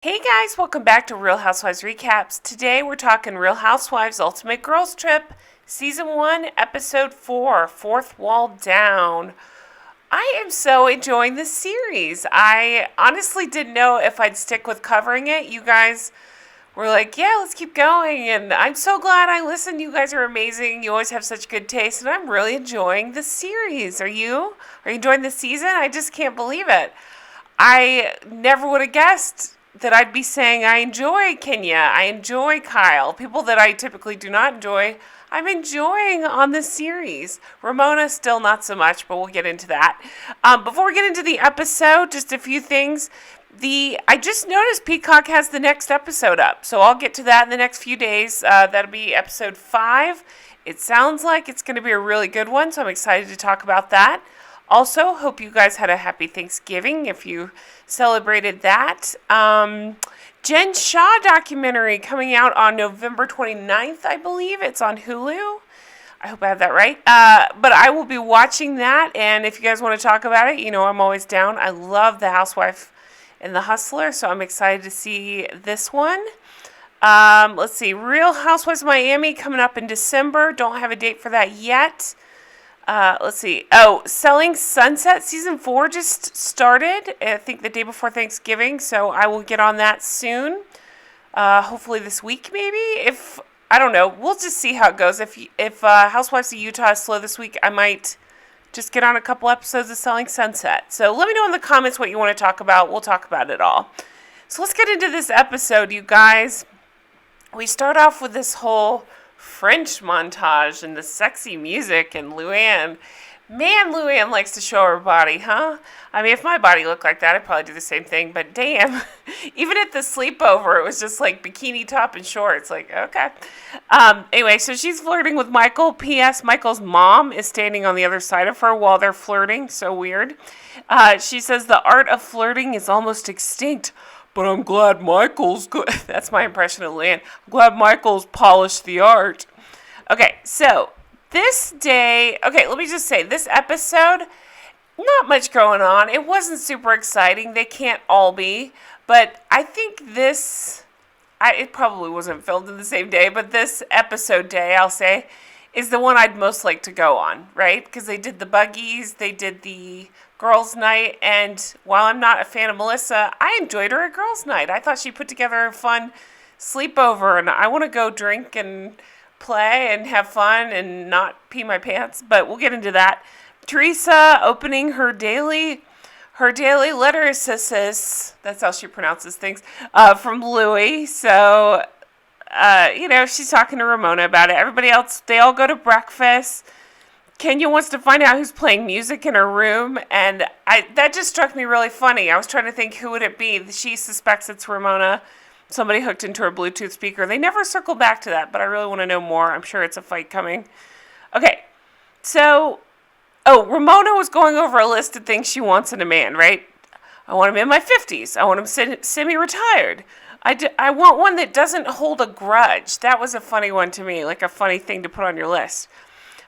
Hey guys, welcome back to Real Housewives Recaps. Today we're talking Real Housewives Ultimate Girls Trip, Season 1, Episode 4, Fourth Wall Down. I am so enjoying this series. I honestly didn't know if I'd stick with covering it. You guys were like, yeah, let's keep going, and I'm so glad I listened. You guys are amazing. You always have such good taste, and I'm really enjoying the series. Are you? Are you enjoying the season? I just can't believe it. I never would have guessed that I'd be saying I enjoy Kenya, I enjoy Kyle, people that I typically do not enjoy, I'm enjoying on this series. Ramona, still not so much, but we'll get into that. Before we get into the episode, just a few things. I just noticed Peacock has the next episode up, so I'll get to that in the next few days. That'll be episode 5. It sounds like it's going to be a really good one, so I'm excited to talk about that. Also, hope you guys had a happy Thanksgiving if you celebrated that. Jen Shah documentary coming out on November 29th, I believe. It's on Hulu. I hope I have that right. But I will be watching that, and if you guys want to talk about it, you know I'm always down. I love The Housewife and The Hustler, so I'm excited to see this one. Let's see. Real Housewives of Miami coming up in December. Don't have a date for that yet. Let's see. Oh, Selling Sunset Season 4 just started, I think the day before Thanksgiving, so I will get on that soon. Hopefully this week, maybe? I don't know. We'll just see how it goes. If Housewives of Utah is slow this week, I might just get on a couple episodes of Selling Sunset. So let me know in the comments what you want to talk about. We'll talk about it all. So let's get into this episode, you guys. We start off with this whole French montage and the sexy music and Luann. Man, Luann likes to show her body, huh? I mean, if my body looked like that, I'd probably do the same thing, but damn. Even at the sleepover, it was just like bikini top and shorts. Like, okay. Anyway, so she's flirting with Michael. P.S. Michael's mom is standing on the other side of her while they're flirting. So weird. She says the art of flirting is almost extinct. But I'm glad Michael's good. That's my impression of Luann. I'm glad Michael's polished the art. Okay, so this day, let me just say, this episode, not much going on. It wasn't super exciting. They can't all be. But I think it probably wasn't filmed in the same day, but this episode day, I'll say, is the one I'd most like to go on, right? Because they did the Buggies, they did the girls' night, and while I'm not a fan of Melissa, I enjoyed her at girls' night. I thought she put together a fun sleepover, and I want to go drink and play and have fun and not pee my pants, but we'll get into that. Teresa opening her daily letter assist, that's how she pronounces things, from Louis. So, she's talking to Ramona about it. Everybody else, they all go to breakfast. Kenya wants to find out who's playing music in her room, and that just struck me really funny. I was trying to think, who would it be? She suspects it's Ramona. Somebody hooked into her Bluetooth speaker. They never circle back to that, but I really want to know more. I'm sure it's a fight coming. Okay, so, Ramona was going over a list of things she wants in a man, right? I want him in my 50s. I want him semi-retired. I want one that doesn't hold a grudge. That was a funny one to me, like a funny thing to put on your list.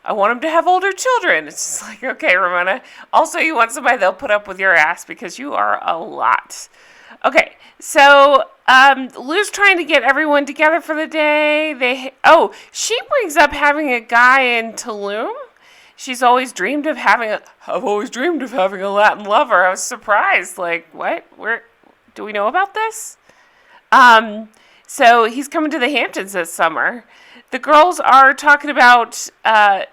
I want him to have older children. It's just like, okay, Ramona. Also, you want somebody that'll put up with your ass because you are a lot. Okay, so Lou's trying to get everyone together for the day. She brings up having a guy in Tulum. She's always dreamed of I've always dreamed of having a Latin lover. I was surprised. Like, what? Do we know about this? So he's coming to the Hamptons this summer. The girls are talking about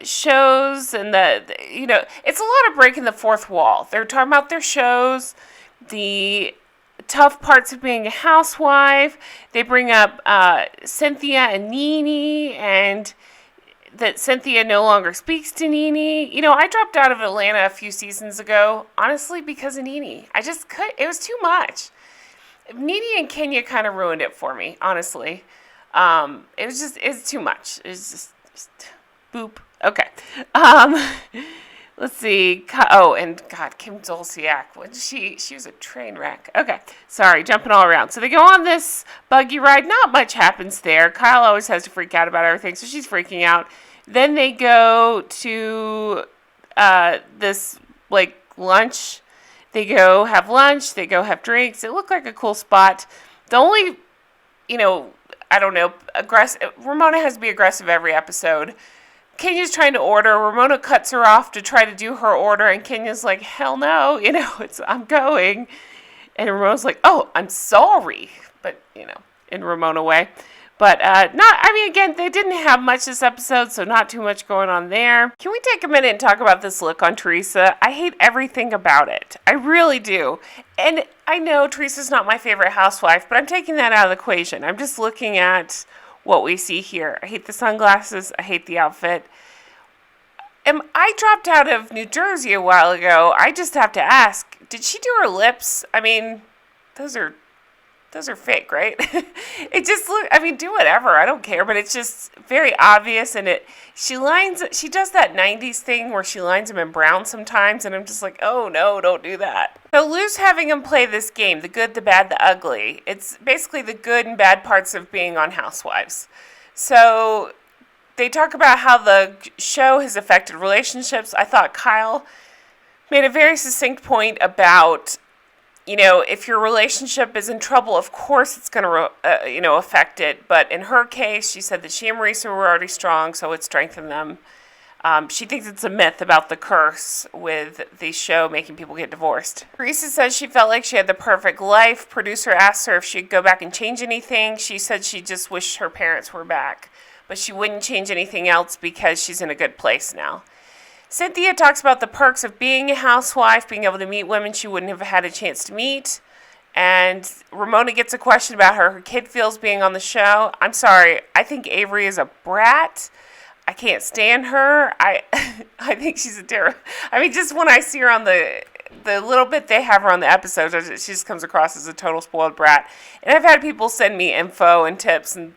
shows and it's a lot of breaking the fourth wall. They're talking about their shows, the tough parts of being a housewife. They bring up Cynthia and Nene, and that Cynthia no longer speaks to Nene. I dropped out of Atlanta a few seasons ago, honestly, because of Nene. I just couldn't. It was too much. Nene and Kenya kind of ruined it for me, honestly. It's too much. It's just boop. Okay. Let's see. And God, Kim Zolciak. She was a train wreck. Okay. Sorry, jumping all around. So they go on this buggy ride. Not much happens there. Kyle always has to freak out about everything, so she's freaking out. Then they go to this lunch. They go have lunch. They go have drinks. It looked like a cool spot. The only, I don't know, Ramona has to be aggressive every episode. Kenya's trying to order. Ramona cuts her off to try to do her order, and Kenya's like, hell no, I'm going. And Ramona's like, oh, I'm sorry. But, in Ramona way. But again, they didn't have much this episode, so not too much going on there. Can we take a minute and talk about this look on Teresa? I hate everything about it. I really do. And I know Teresa's not my favorite housewife, but I'm taking that out of the equation. I'm just looking at what we see here. I hate the sunglasses. I hate the outfit. I dropped out of New Jersey a while ago. I just have to ask, did she do her lips? I mean, those are fake, right? It just do whatever. I don't care, but it's just very obvious. And she does that 90s thing where she lines them in brown sometimes. And I'm just like, oh no, don't do that. So Lou's having him play this game, the good, the bad, the ugly. It's basically the good and bad parts of being on Housewives. So they talk about how the show has affected relationships. I thought Kyle made a very succinct point about, if your relationship is in trouble, of course it's going to, affect it. But in her case, she said that she and Marisa were already strong, so it strengthened them. She thinks it's a myth about the curse with the show making people get divorced. Teresa says she felt like she had the perfect life. Producer asked her if she'd go back and change anything. She said she just wished her parents were back, but she wouldn't change anything else because she's in a good place now. Cynthia talks about the perks of being a housewife, being able to meet women she wouldn't have had a chance to meet. And Ramona gets a question about how her kid feels being on the show. I'm sorry, I think Avery is a brat. I can't stand her. I think she's a terrible. Just when I see her on the little bit they have her on the episodes, she just comes across as a total spoiled brat. And I've had people send me info and tips and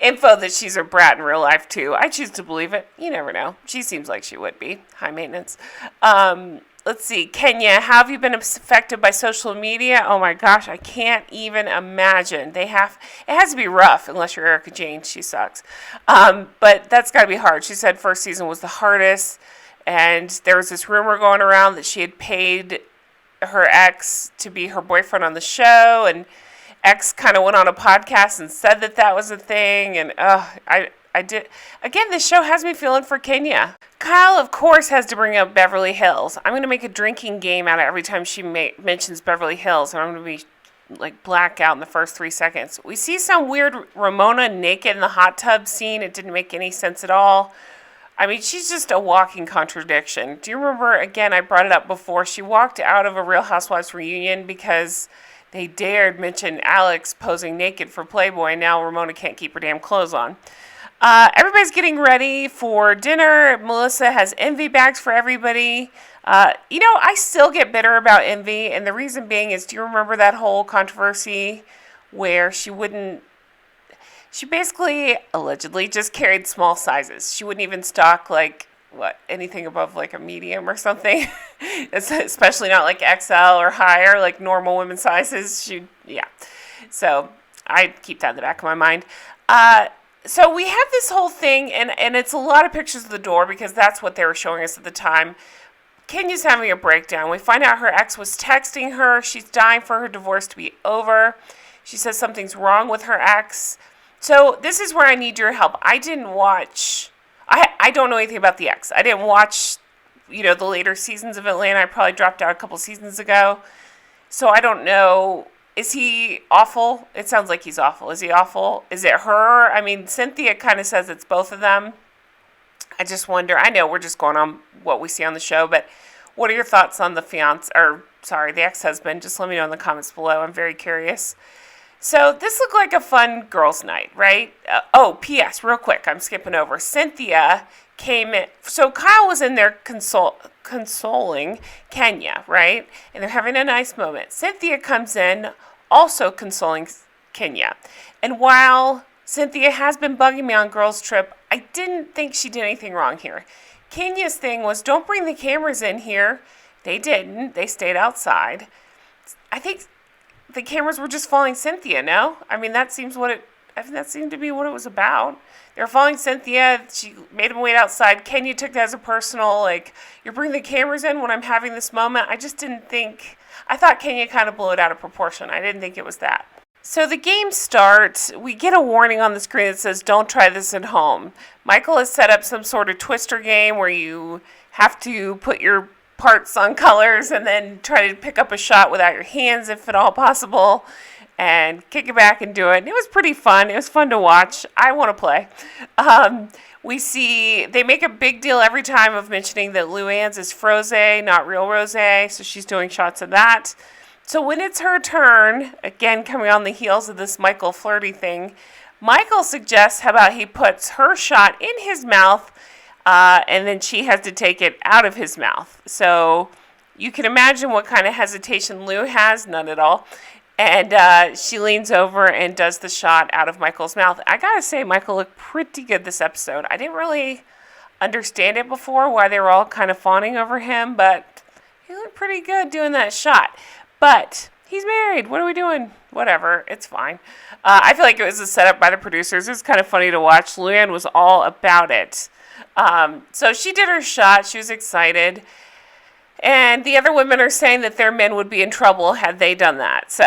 info that she's a brat in real life, too. I choose to believe it. You never know. She seems like she would be. High maintenance. Let's see. Kenya, how have you been affected by social media? Oh, my gosh. I can't even imagine. It has to be rough, unless you're Erica Jane. She sucks. But that's got to be hard. She said first season was the hardest. And there was this rumor going around that she had paid her ex to be her boyfriend on the show. And X kind of went on a podcast and said that was a thing, and I did. Again, this show has me feeling for Kenya. Kyle, of course, has to bring up Beverly Hills. I'm going to make a drinking game out of every time she mentions Beverly Hills, and I'm going to be like black out in the first 3 seconds. We see some weird Ramona naked in the hot tub scene. It didn't make any sense at all. She's just a walking contradiction. Do you remember, again, I brought it up before, she walked out of a Real Housewives reunion because they dared mention Alex posing naked for Playboy, and now Ramona can't keep her damn clothes on. Everybody's getting ready for dinner. Melissa has envy bags for everybody. I still get bitter about envy, and the reason being is, do you remember that whole controversy where she basically, allegedly, just carried small sizes. She wouldn't even stock, anything above a medium or something, especially not XL or higher, normal women's sizes. So I keep that in the back of my mind. So we have this whole thing, and it's a lot of pictures of the door because that's what they were showing us at the time. Kenya's having a breakdown. We find out her ex was texting her. She's dying for her divorce to be over. She says something's wrong with her ex. So this is where I need your help. I didn't watch... I don't know anything about the ex. I didn't watch, the later seasons of Atlanta. I probably dropped out a couple seasons ago. So I don't know. Is he awful? It sounds like he's awful. Is he awful? Is it her? Cynthia kind of says it's both of them. I just wonder. I know we're just going on what we see on the show, but what are your thoughts on the ex-husband? Just let me know in the comments below. I'm very curious. So this looked like a fun girls' night, right? P.S. real quick, I'm skipping over. Cynthia came in. So Kyle was in there consoling Kenya, right? And they're having a nice moment. Cynthia comes in also consoling Kenya. And while Cynthia has been bugging me on girls' trip, I didn't think she did anything wrong here. Kenya's thing was, don't bring the cameras in here. They didn't. They stayed outside. I think the cameras were just following Cynthia, no? That seemed to be what it was about. They were following Cynthia. She made them wait outside. Kenya took that as a personal, you're bringing the cameras in when I'm having this moment. I just didn't think... I thought Kenya kind of blew it out of proportion. I didn't think it was that. So the game starts. We get a warning on the screen that says, don't try this at home. Michael has set up some sort of twister game where you have to put your parts on colors and then try to pick up a shot without your hands if at all possible and kick it back and do it. And it was pretty fun. It was fun to watch. I want to play. We see they make a big deal every time of mentioning that Luann's is frosé, not real rosé, so she's doing shots of that. So when it's her turn, again coming on the heels of this Michael flirty thing, Michael suggests how about he puts her shot in his mouth and then she has to take it out of his mouth. So you can imagine what kind of hesitation Lou has, none at all. And she leans over and does the shot out of Michael's mouth. I gotta say, Michael looked pretty good this episode. I didn't really understand it before, why they were all kind of fawning over him, but he looked pretty good doing that shot. But he's married. What are we doing? Whatever. It's fine. I feel like it was a setup by the producers. It was kind of funny to watch. Luann was all about it. So she did her shot. She was excited. And the other women are saying that their men would be in trouble had they done that. So,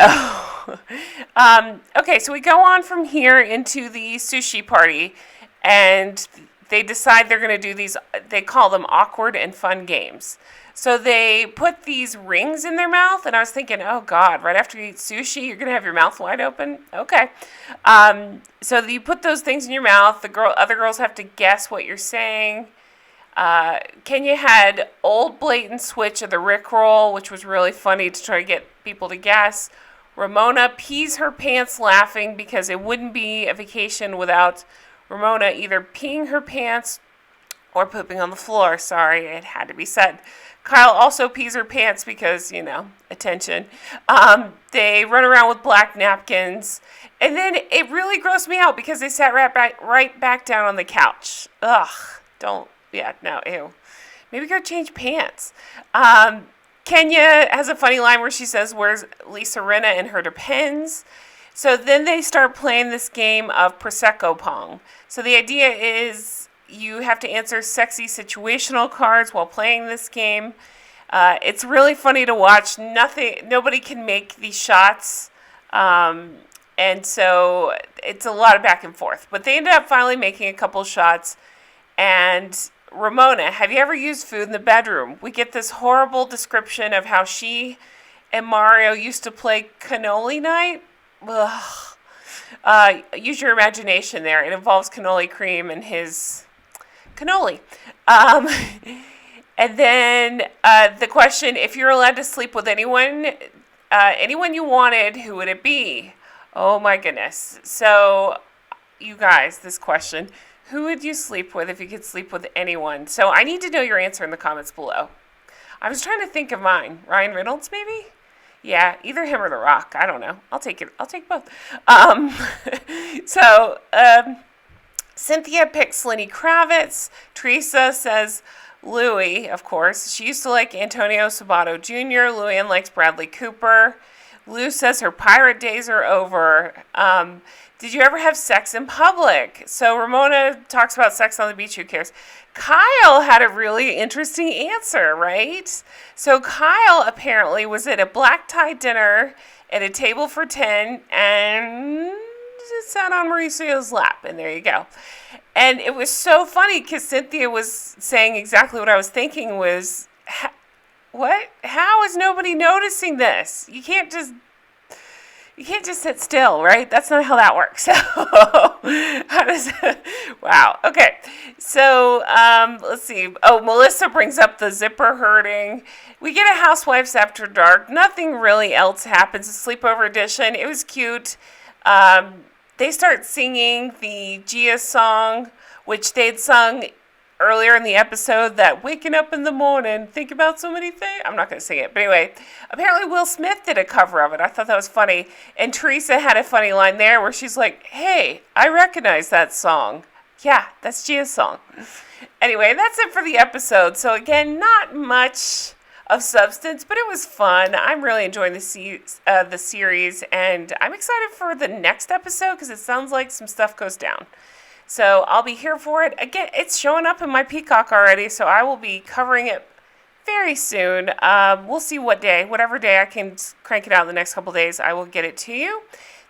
okay, so we go on from here into the sushi party. And they decide they're going to do these, they call them awkward and fun games. So they put these rings in their mouth, and I was thinking, oh, God, right after you eat sushi, you're going to have your mouth wide open? Okay. So you put those things in your mouth. Other girls have to guess what you're saying. Kenya had old blatant switch of the Rickroll, which was really funny to try to get people to guess. Ramona pees her pants laughing because it wouldn't be a vacation without Ramona either peeing her pants or pooping on the floor. Sorry, it had to be said. Kyle also pees her pants because, attention. They run around with black napkins. And then it really grossed me out because they sat right back down on the couch. Ugh, ew. Maybe go change pants. Kenya has a funny line where she says, where's Lisa Rinna and her Depends? So then they start playing this game of Prosecco pong. So the idea is you have to answer sexy situational cards while playing this game. It's really funny to watch. Nobody can make these shots. And so it's a lot of back and forth. But they ended up finally making a couple shots. And Ramona, have you ever used food in the bedroom? We get this horrible description of how she and Mario used to play cannoli night. Ugh. Use your imagination there. It involves cannoli cream and his cannoli. And then the question, if you're allowed to sleep with anyone you wanted, who would it be? Oh my goodness. So you guys, this question, who would you sleep with if you could sleep with anyone? So I need to know your answer in the comments below. I was trying to think of mine. Ryan Reynolds, maybe? Yeah, either him or The Rock. I don't know. I'll take it. I'll take both. Cynthia picks Lenny Kravitz. Teresa says Louie, of course. She used to like Antonio Sabato Jr. Luann likes Bradley Cooper. Lou says her pirate days are over. Did you ever have sex in public? So Ramona talks about sex on the beach. Who cares? Kyle had a really interesting answer, right? So Kyle apparently was at a black tie dinner at a table for 10 and just sat on Mauricio's lap. And there you go. And it was so funny because Cynthia was saying exactly what I was thinking was, what? How is nobody noticing this? You can't just sit still, right? That's not how that works. So, wow. Okay. So, let's see. Oh, Melissa brings up the zipper hurting. We get a Housewives After Dark. Nothing really else happens. A sleepover edition. It was cute. They start singing the Gia song, which they'd sung earlier in the episode, that waking up in the morning, think about so many things. I'm not going to sing it. But anyway, apparently Will Smith did a cover of it. I thought that was funny. And Teresa had a funny line there where she's like, hey, I recognize that song. Yeah, that's Gia's song. Anyway, that's it for the episode. So again, not much of substance, but it was fun. I'm really enjoying the series, and I'm excited for the next episode because it sounds like some stuff goes down. So I'll be here for it. Again, it's showing up in my Peacock already, so I will be covering it very soon. We'll see what day. Whatever day I can crank it out in the next couple days, I will get it to you.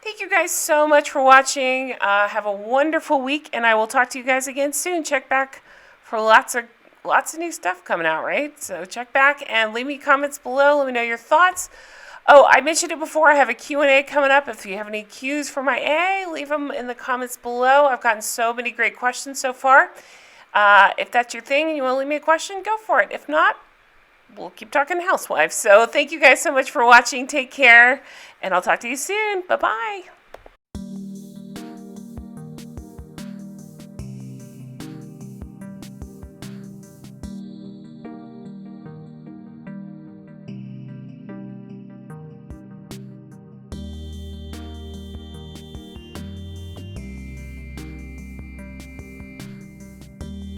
Thank you guys so much for watching. Have a wonderful week, and I will talk to you guys again soon. Check back for lots of new stuff coming out, right? So check back and leave me comments below. Let me know your thoughts. Oh, I mentioned it before. I have a Q&A coming up. If you have any Qs for my A, leave them in the comments below. I've gotten so many great questions so far. If that's your thing and you want to leave me a question, go for it. If not, we'll keep talking housewives. So thank you guys so much for watching. Take care, and I'll talk to you soon. Bye-bye.